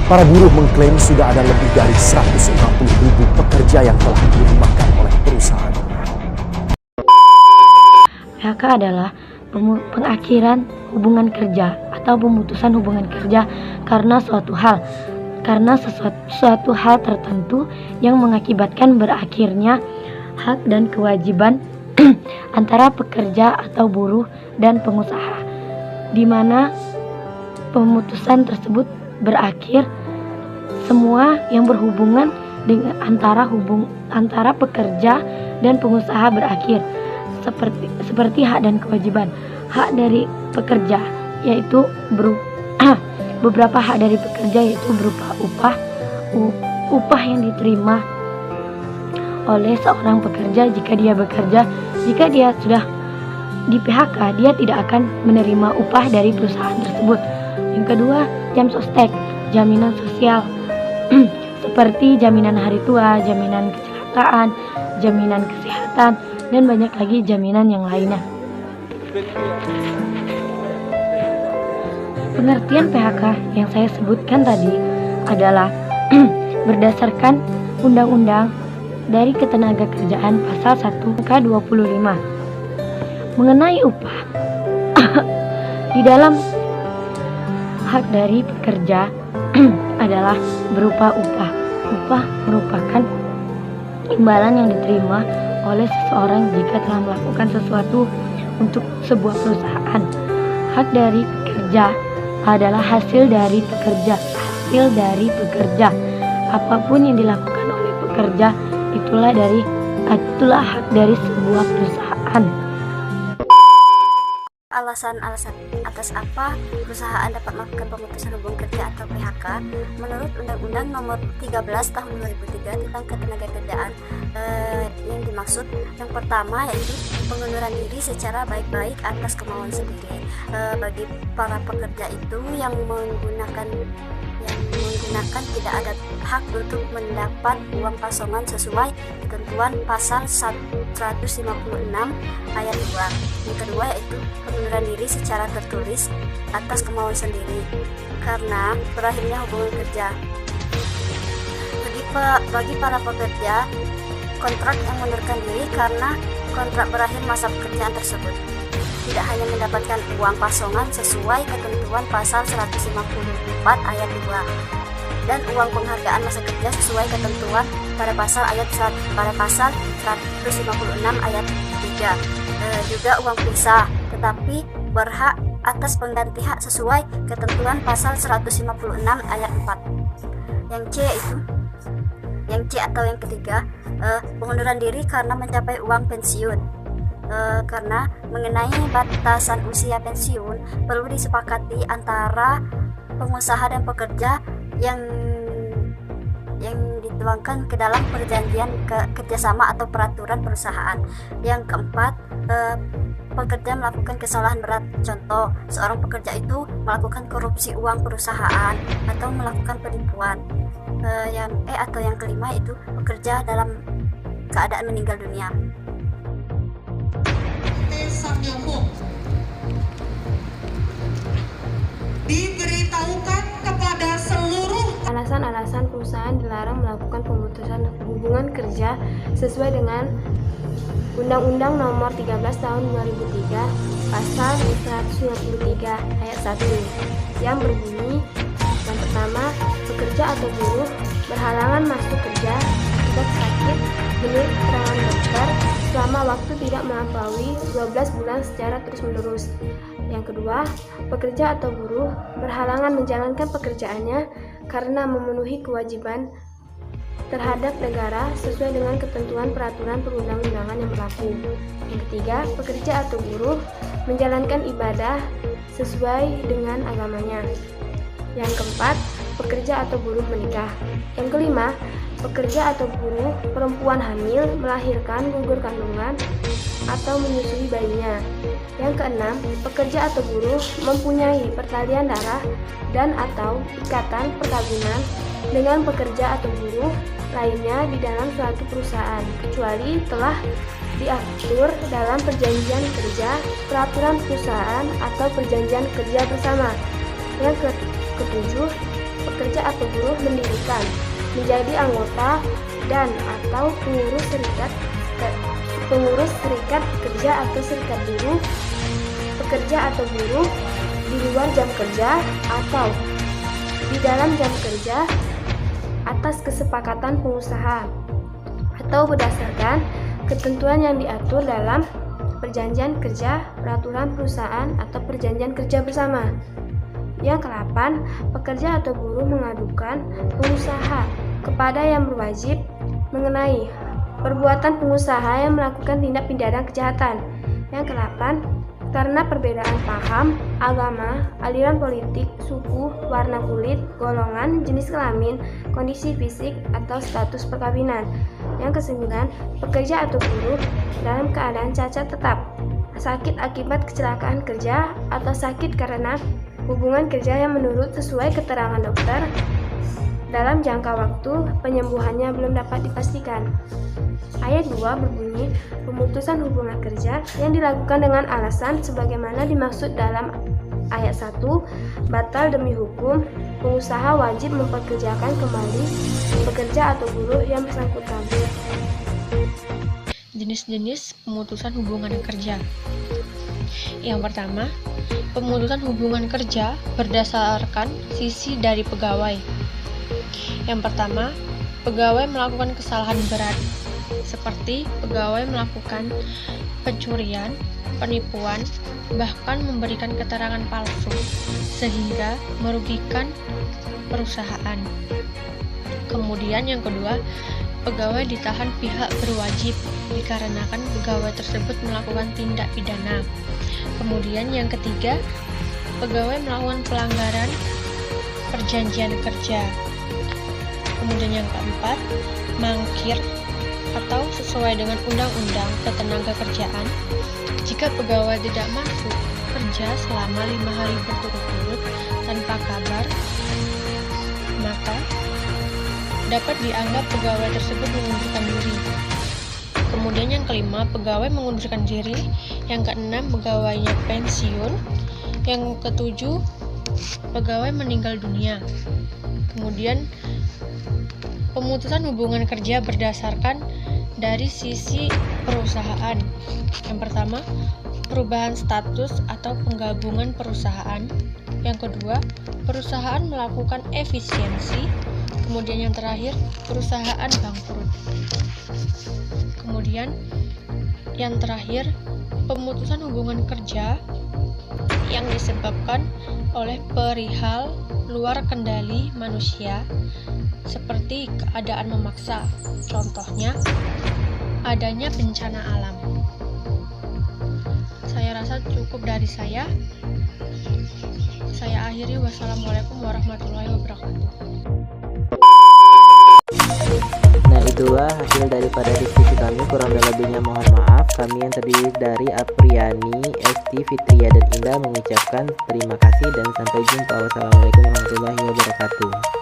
Para buruh mengklaim sudah ada lebih dari 150.000 pekerja yang telah dirumahkan oleh perusahaan. PHK adalah pengakhiran hubungan kerja atau pemutusan hubungan kerja karena suatu hal tertentu yang mengakibatkan berakhirnya hak dan kewajiban antara pekerja atau buruh dan pengusaha, di mana pemutusan tersebut berakhir semua yang berhubungan dengan antara pekerja dan pengusaha berakhir, seperti hak dan kewajiban. Hak dari pekerja yaitu beberapa hak dari pekerja yaitu berupa upah yang diterima oleh seorang pekerja jika dia bekerja. Jika dia sudah di PHK, dia tidak akan menerima upah dari perusahaan tersebut. Yang kedua, jam sostek, jaminan sosial seperti jaminan hari tua, jaminan kecelakaan, jaminan kesehatan, dan banyak lagi jaminan yang lainnya. Pengertian PHK yang saya sebutkan tadi adalah berdasarkan Undang-Undang dari Ketenagakerjaan Pasal 1 Angka 25 mengenai upah. Di dalam hak dari pekerja adalah berupa upah. Upah merupakan imbalan yang diterima oleh seseorang jika telah melakukan sesuatu untuk sebuah perusahaan. Hak dari pekerja adalah hasil dari pekerja. Apapun yang dilakukan oleh pekerja itulah hak dari sebuah perusahaan. Alasan-alasan atas apa perusahaan dapat melakukan pemutusan hubungan kerja atau PHK menurut Undang-Undang Nomor 13 Tahun 2003 tentang Ketenagakerjaan yang dimaksud yang pertama yaitu pengunduran diri secara baik-baik atas kemauan sendiri. Bagi para pekerja itu yang menggunakan tidak ada hak untuk mendapat uang pasongan sesuai ketentuan pasal 156 ayat 2. Yang kedua yaitu pengunduran diri secara tertulis atas kemauan sendiri karena berakhirnya hubungan kerja. Bagi para pekerja, kontrak yang mengundurkan diri karena kontrak berakhir masa pekerjaan tersebut tidak hanya mendapatkan uang pasongan sesuai ketentuan pasal 154 ayat 2 dan uang penghargaan masa kerja sesuai ketentuan pada pasal 156 ayat 3. Juga uang pisah, tetapi berhak atas pengganti hak sesuai ketentuan pasal 156 ayat 4. Yang C atau yang ketiga, pengunduran diri karena mencapai uang pensiun. Karena mengenai batasan usia pensiun perlu disepakati antara pengusaha dan pekerja yang dituangkan ke dalam perjanjian kerjasama atau peraturan perusahaan. Yang keempat, pekerja melakukan kesalahan berat. Contoh, seorang pekerja itu melakukan korupsi uang perusahaan atau melakukan penipuan. Yang atau yang kelima itu pekerja dalam keadaan meninggal dunia. Diberitahukan kepada seluruh alasan perusahaan dilarang melakukan pemutusan hubungan kerja sesuai dengan Undang-Undang Nomor 13 Tahun 2003 Pasal 153 ayat 1 yang berbunyi, yang pertama, pekerja atau buruh berhalangan masuk kerja akibat sakit menurut keterangan dokter selama waktu tidak melampaui 12 bulan secara terus-menerus. Yang kedua, pekerja atau buruh berhalangan menjalankan pekerjaannya karena memenuhi kewajiban terhadap negara sesuai dengan ketentuan peraturan perundang-undangan yang berlaku. Yang ketiga, pekerja atau buruh menjalankan ibadah sesuai dengan agamanya. Yang keempat, pekerja atau buruh menikah. Yang kelima, pekerja atau buruh perempuan hamil, melahirkan, gugur kandungan, atau menyusui bayinya. Yang keenam, pekerja atau buruh mempunyai pertalian darah dan atau ikatan perkawinan dengan pekerja atau buruh lainnya di dalam suatu perusahaan, kecuali telah diatur dalam perjanjian kerja, peraturan perusahaan, atau perjanjian kerja bersama. Yang ketujuh, pekerja atau buruh mendirikan, menjadi anggota dan atau pengurus serikat pekerja atau serikat buruh, pekerja atau buruh di luar jam kerja atau di dalam jam kerja atas kesepakatan pengusaha atau berdasarkan ketentuan yang diatur dalam perjanjian kerja, peraturan perusahaan atau perjanjian kerja bersama. Yang ke-8, pekerja atau buruh mengadukan pengusaha kepada yang berwajib mengenai perbuatan pengusaha yang melakukan tindak pidana kejahatan. Yang ke-8, karena perbedaan paham, agama, aliran politik, suku, warna kulit, golongan, jenis kelamin, kondisi fisik, atau status perkawinan. Yang ke-9, pekerja atau buruh dalam keadaan cacat tetap, sakit akibat kecelakaan kerja, atau sakit karena hubungan kerja yang menurut sesuai keterangan dokter dalam jangka waktu penyembuhannya belum dapat dipastikan. Ayat 2 berbunyi, pemutusan hubungan kerja yang dilakukan dengan alasan sebagaimana dimaksud dalam ayat 1, batal demi hukum, pengusaha wajib mempekerjakan kembali pekerja atau buruh yang bersangkutan. Jenis-jenis pemutusan hubungan kerja. Yang pertama, pemutusan hubungan kerja berdasarkan sisi dari pegawai. Yang pertama, pegawai melakukan kesalahan berat, seperti pegawai melakukan pencurian, penipuan, bahkan memberikan keterangan palsu, sehingga merugikan perusahaan. Kemudian yang kedua, pegawai ditahan pihak berwajib dikarenakan pegawai tersebut melakukan tindak pidana. Kemudian yang ketiga, pegawai melakukan pelanggaran perjanjian kerja. Kemudian yang keempat, mangkir atau sesuai dengan undang-undang ketenaga kerjaan. Jika pegawai tidak masuk kerja selama 5 hari berturut-turut tanpa kabar, maka dapat dianggap pegawai tersebut mengundurkan diri. Kemudian yang kelima, pegawai mengundurkan diri. Yang keenam, pegawainya pensiun. Yang ketujuh, pegawai meninggal dunia. Kemudian pemutusan hubungan kerja berdasarkan dari sisi perusahaan. Yang pertama, perubahan status atau penggabungan perusahaan. Yang kedua, perusahaan melakukan efisiensi. Kemudian yang terakhir, perusahaan bangkrut. Kemudian yang terakhir, pemutusan hubungan kerja yang disebabkan oleh perihal luar kendali manusia, seperti keadaan memaksa. Contohnya, adanya bencana alam. Saya rasa cukup dari saya. Saya akhiri. Wassalamualaikum warahmatullahi wabarakatuh. Nah, itulah hasil daripada diskusi kami. Kurang dan lebihnya mohon maaf. Kami yang terdiri dari Apriani, Esti, Fitria, dan Indah mengucapkan terima kasih dan sampai jumpa. Wassalamualaikum warahmatullahi wabarakatuh.